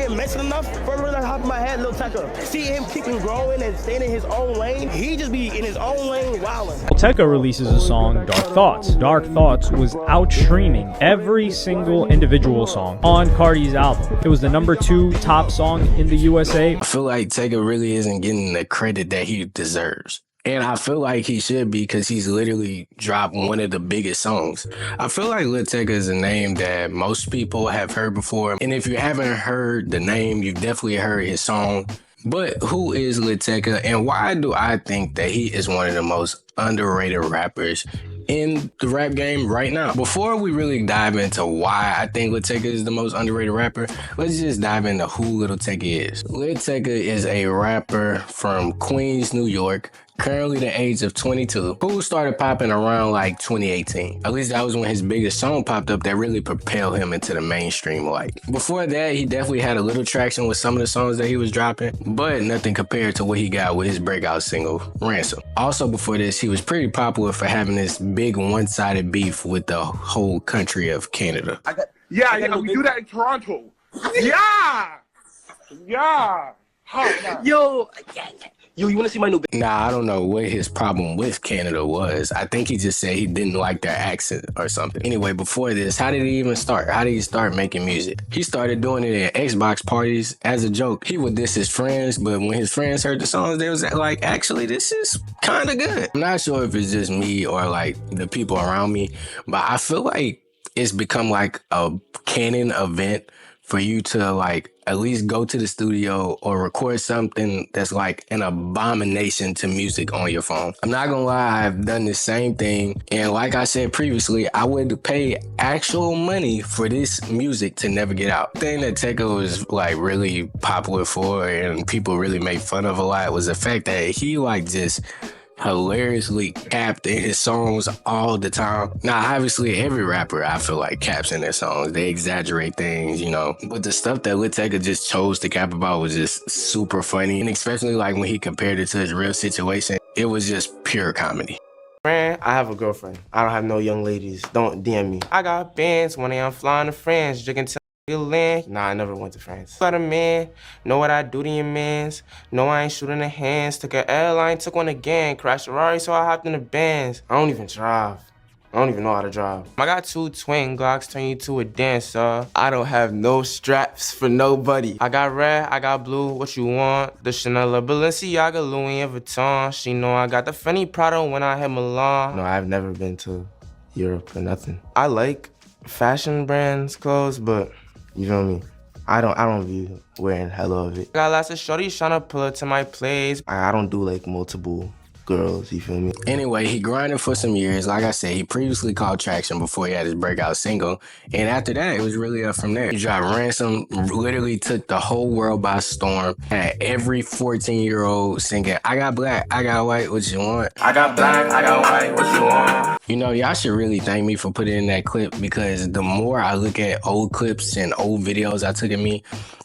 didn't mention enough. First one that top of my head, Lil Tecca. See him keeping growing and staying in his own lane. He just be in his own lane wilding. Lil Tecca releases a song, Dark Thoughts. Dark Thoughts was out streaming every single individual song on Cardi's album. It was the #2 top song in the USA. I feel like Tecca really isn't getting the credit that he deserves. And I feel like he should be, because he's literally dropped one of the biggest songs. I feel like Lil Tecca is a name that most people have heard before. And if you haven't heard the name, you've definitely heard his song. But who is Lil Tecca, and why do I think that he is one of the most underrated rappers in the rap game right now? Before we really dive into why I think Lil Tecca is the most underrated rapper, let's just dive into who Lil Tecca is. Lil Tecca is a rapper from Queens, New York, currently the age of 22, who started popping around like 2018. At least that was when his biggest song popped up that really propelled him into the mainstream light. Before that, he definitely had a little traction with some of the songs that he was dropping, but nothing compared to what he got with his breakout single, Ransom. Also before this, he was pretty popular for having this big one-sided beef with the whole country of Canada. Yeah, we do that in Toronto. Yeah! Yo, you wanna see my new baby? Nah, I don't know what his problem with Canada was. I think he just said he didn't like their accent or something. Anyway, before this, how did he even start? How did he start making music? He started doing it at Xbox parties as a joke. He would diss his friends, but when his friends heard the songs, they was like, actually, this is kind of good. I'm not sure if it's just me or like the people around me, but I feel like it's become like a canon event for you to like at least go to the studio or record something that's like an abomination to music on your phone. I'm not gonna lie, I've done the same thing. And like I said previously, I would pay actual money for this music to never get out. The thing that Tecca was like really popular for and people really made fun of a lot was the fact that he like just hilariously capped in his songs all the time. Now, obviously, every rapper, I feel like, caps in their songs. They exaggerate things, you know. But the stuff that Lil Tecca just chose to cap about was just super funny. And especially like when he compared it to his real situation, it was just pure comedy. Friend, I have a girlfriend. I don't have no young ladies. Don't DM me. I got bands when I'm flying to France, drinking land. Nah, I never went to France. Got a man, know what I do to your mans. No, I ain't shooting the hands. Took an airline, took one again. Crashed a Ferrari, so I hopped in the Benz. I don't even drive. I don't even know how to drive. I got 2 twin Glocks, turn you to a dancer. I don't have no straps for nobody. I got red, I got blue, what you want? The Chanel, Balenciaga, Louis Vuitton. She know I got the Fendi Prada when I hit Milan. No, I've never been to Europe or nothing. I like fashion brands clothes, but you feel me? I don't be wearing hella of it. Got lots of shorties tryna pull up to my place. I don't do like multiple girls, you feel me? Anyway, he grinded for some years. Like I said, he previously called traction before he had his breakout single. And after that, it was really up from there. He dropped Ransom, literally took the whole world by storm. Had every 14-year-old singing, I got black, I got white, what you want? I got black, I got white, what you want? You know, y'all should really thank me for putting in that clip, because the more I look at old clips and old videos I took of me,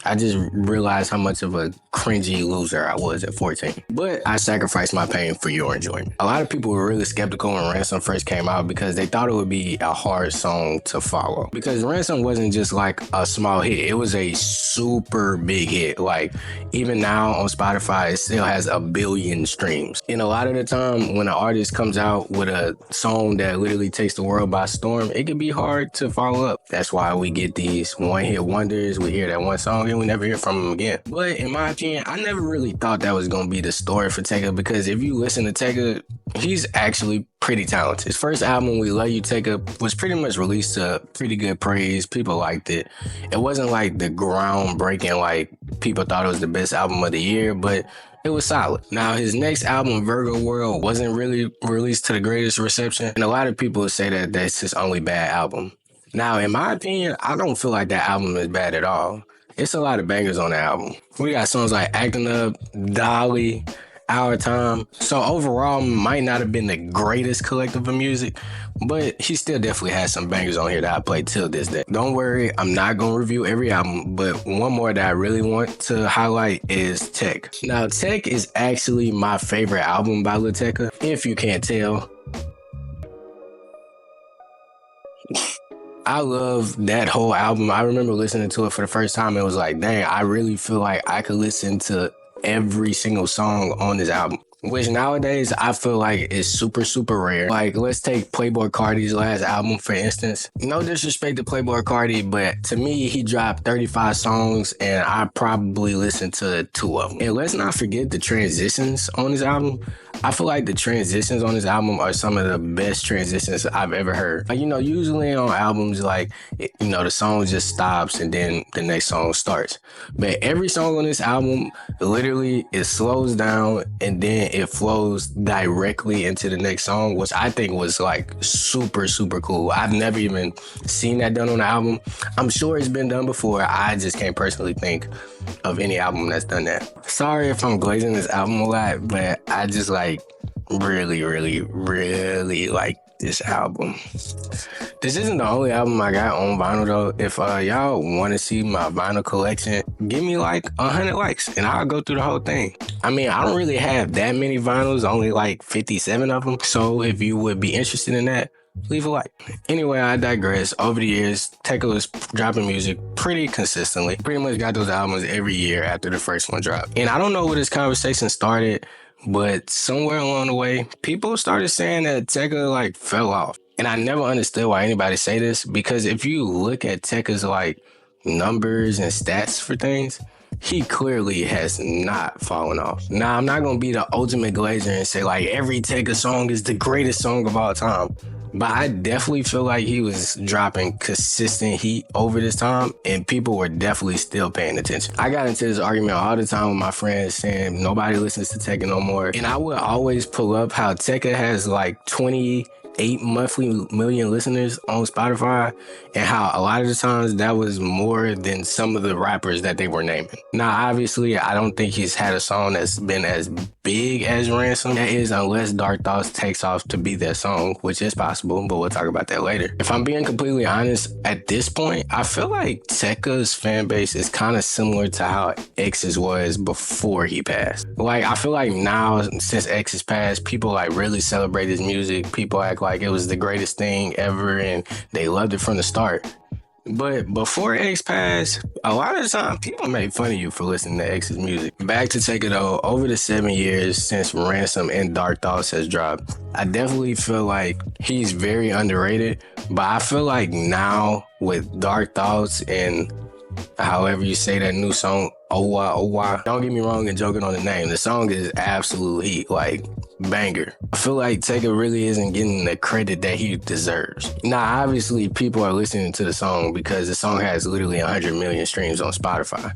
I just realized how much of a cringy loser I was at 14. But I sacrificed my pain for your enjoyment. A lot of people were really skeptical when Ransom first came out because they thought it would be a hard song to follow. Because Ransom wasn't just like a small hit, it was a super big hit. Like, even now on Spotify, it still has 1 billion streams. And a lot of the time when an artist comes out with a song that literally takes the world by storm, it can be hard to follow up. That's why we get these one-hit wonders. We hear that one song and we never hear from them again. But in my opinion, I never really thought that was gonna be the story for Tecca, because if you listen to Tecca, he's actually pretty talented. His first album, We Love You Tecca, was pretty much released to pretty good praise. People liked it. It wasn't like the groundbreaking, like people thought it was the best album of the year, but it was solid. Now, his next album, Virgo World, wasn't really released to the greatest reception, and a lot of people say that that's his only bad album. Now, in my opinion, I don't feel like that album is bad at all. It's a lot of bangers on the album. We got songs like Acting Up, Dolly, Our Time. So overall, might not have been the greatest collective of music, but he still definitely has some bangers on here that I play till this day. Don't worry, I'm not gonna review every album, but one more that I really want to highlight is Tech. Now, Tech is actually my favorite album by Lil Tecca, if you can't tell. I love that whole album. I remember listening to it for the first time. It was like, dang, I really feel like I could listen to every single song on this album. Which nowadays I feel like is super, super rare. Like, let's take Playboi Carti's last album, for instance. No disrespect to Playboi Carti, but to me, he dropped 35 songs and I probably listened to 2 of them. And let's not forget the transitions on this album. I feel like the transitions on this album are some of the best transitions I've ever heard. Like, you know, usually on albums, like, you know, the song just stops and then the next song starts. But every song on this album, literally, it slows down and then it flows directly into the next song, which I think was like super, super cool. I've never even seen that done on the album. I'm sure it's been done before. I just can't personally think of any album that's done that. Sorry if I'm glazing this album a lot, but I just like really, really, really like this album. This isn't the only album I got on vinyl though. If y'all want to see my vinyl collection, give me like 100 likes and I'll go through the whole thing. I mean, I don't really have that many vinyls, only like 57 of them. So if you would be interested in that, leave a like. Anyway, I digress. Over the years, Tecca was dropping music pretty consistently. Pretty much got those albums every year after the first one dropped. And I don't know where this conversation started, but somewhere along the way, people started saying that Tecca like fell off. And I never understood why anybody say this, because if you look at Tecca's like numbers and stats for things, he clearly has not fallen off. Now, I'm not going to be the ultimate glazer and say like every Tecca song is the greatest song of all time. But I definitely feel like he was dropping consistent heat over this time and people were definitely still paying attention. I got into this argument all the time with my friends saying nobody listens to Tecca no more. And I would always pull up how Tecca has like 28 monthly million listeners on Spotify and how a lot of the times that was more than some of the rappers that they were naming. Now, obviously, I don't think he's had a song that's been as big as Ransom. That is, unless Dark Thoughts takes off to be that song, which is possible, but we'll talk about that later. If I'm being completely honest, at this point, I feel like Tecca's fan base is kind of similar to how X's was before he passed. Like, I feel like now, since X has passed, people like really celebrate his music. People act like it was the greatest thing ever and they loved it from the start. But before X passed, a lot of the time people made fun of you for listening to X's music. Back to Tecca though, over the 7 years since Ransom and Dark Thoughts has dropped, I definitely feel like he's very underrated. But I feel like now with Dark Thoughts and however you say that new song, Owaowa. Don't get me wrong in joking on the name. The song is absolute heat, like banger. I feel like Tecca really isn't getting the credit that he deserves. Now, obviously, people are listening to the song because the song has literally 100 million streams on Spotify.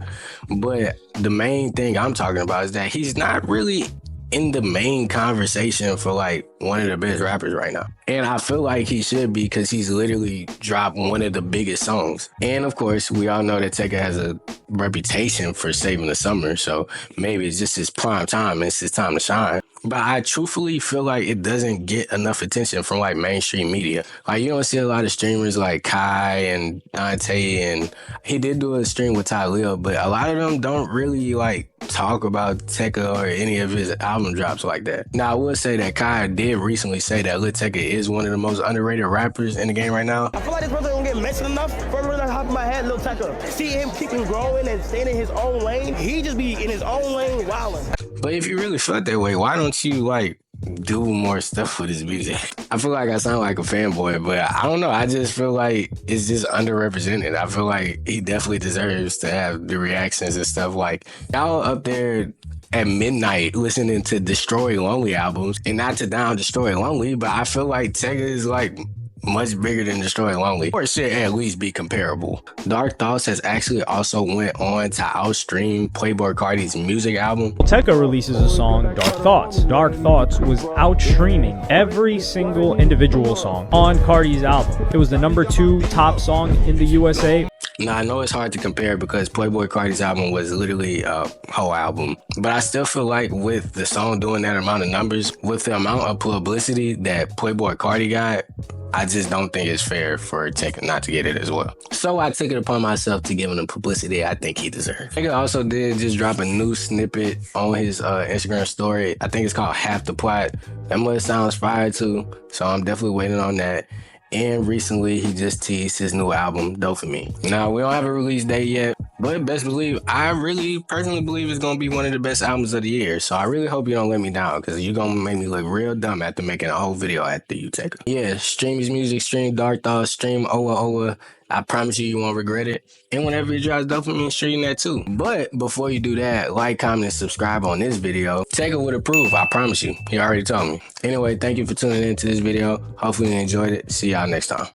But the main thing I'm talking about is that he's not really in the main conversation for like one of the best rappers right now. And I feel like he should be because he's literally dropped one of the biggest songs. And of course, we all know that Tecca has a reputation for saving the summer. So maybe it's just his prime time. It's his time to shine. But I truthfully feel like it doesn't get enough attention from like mainstream media. Like you don't see a lot of streamers like Kai and Dante, and he did do a stream with Ty Lil, but a lot of them don't really like talk about Tecca or any of his album drops like that. Now I will say that Kai did recently say that Liltecca is one of the most underrated rappers in the game right now. I feel like this brother don't get mentioned enough. From the top of my head, Lil Tecca. See him keeping growing and staying in his own lane. He just be in his own lane wilding. But if you really felt that way, why don't you like do more stuff with his music? I feel like I sound like a fanboy, but I don't know. I just feel like it's just underrepresented. I feel like he definitely deserves to have the reactions and stuff. Like y'all up there at midnight listening to Destroy Lonely albums, and not to down Destroy Lonely, but I feel like Tecca is like much bigger than Destroy Lonely, or should at least be comparable. Dark Thoughts has actually also went on to outstream Playboi Carti's music album. Tecca releases a song, Dark Thoughts. Dark Thoughts was outstreaming every single individual song on Carti's album. It was the #2 top song in the USA. Now, I know it's hard to compare because Playboi Carti's album was literally a whole album, but I still feel like with the song doing that amount of numbers, with the amount of publicity that Playboi Carti got, I just don't think it's fair for Tecca not to get it as well. So I took it upon myself to give him the publicity I think he deserves. Tecca also did just drop a new snippet on his Instagram story. I think it's called Half the Plot. That must sounds fire too, so I'm definitely waiting on that. And recently, he just teased his new album, Dopamine. Now, we don't have a release date yet, but best believe, I really personally believe it's gonna be one of the best albums of the year. So I really hope you don't let me down, because you're gonna make me look real dumb after making a whole video after you take it. Yeah, stream his music, stream Dark Thoughts, stream Owaowa. I promise you won't regret it. And whenever it drops Dopamine, stream that too. But before you do that, like, comment, and subscribe on this video. Tecca would approve, I promise you. He already told me. Anyway, thank you for tuning into this video. Hopefully you enjoyed it. See y'all next time.